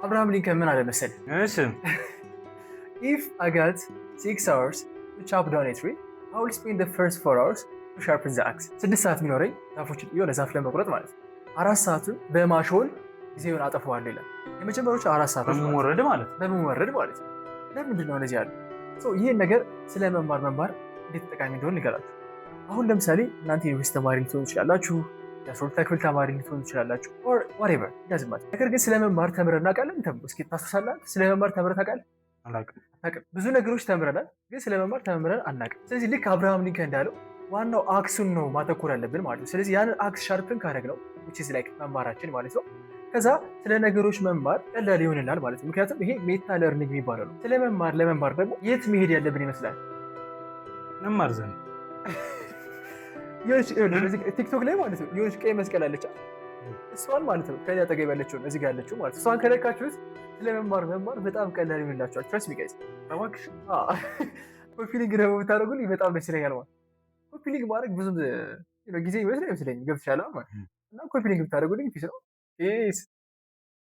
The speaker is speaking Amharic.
አብርሃም ሊንከን ምን አለ መሰለህ? እሺ if I got 6 hours to chop down a tree, I will spend the first 4 hours to sharpen the axe. 6 ሰዓት የሚኖረኝ ዛፎችን የሆነ ዛፍ ለመቁረጥ ማለት ነው። 4 ሰዓቱን በማሾል ጊዜውን አጠፋዋለሁ ይላል። የመጀመሪያዎቹ 4 ሰዓቶች በመወረድ ማለት ነው። ለምንድን ነው እንደዚህ ያለው? ይህን ነገር ስለ መማር እንዴት ጠቃሚ እንደሆነ ልገራችሁ። አሁን ለምሳሌ እናንተ ዩኒቨርሲቲ ተማሪ ልትሆኑ ትችላላችሁ፣ የ12ኛ ክፍል ተማሪ ልትሆኑ ትችላላችሁ፣ ዋሬቨር ያዝማት። ነገር ግን ስለ መማር ተምረን እናውቃለን? እስኪ ታስታውሳላችሁ? ስለ መማር ተምረህ ታውቃለህ? አላውቅም። ብዙ ነገሮች ተምረናል፣ ግን ስለ መማር ተምረን አናውቅም። ስለዚህ ልክ አብርሃም ሊንከን እንዳለው ዋናው አክሱን ነው ማተኮር ያለብን ማለት ነው። ስለዚህ ያንን አክስ ሻርፕን ካደረግነው መማራችን ማለት ነው፣ ከዛ ስለ ነገሮች መማር ቀላል ይሆንናል ማለት ነው። ምክንያቱም ይሄ ሜታ ለርኒንግ የሚባለው ነው። ስለ ለመማር ደግሞ የት መሄድ ያለብን ይመስላል? መማር ዘንድ ቲክቶክ ላይ ማለት ነው የሆነች ቀይ መስቀል አለች፣ እሷን ማለት ነው ከኔ አጠገብ ያለችው እዚህ ጋር ያለችው ማለት እሷን ከነካችሁት ስለመማር በጣም ቀላል ይሆንላችኋል። ትረስት ሚ ጋይስ እባክሽ ኮፒ ሊንክ ደግሞ ብታደርጉልኝ በጣም ደስ ይለኛል ማለት ኮፒ ሊንክ ማድረግ ብዙም ጊዜ ይመስለኝ ገብቻለሁ ማለት እና ኮፒ ሊንክ ብታደርጉልኝ ፒስ ነው።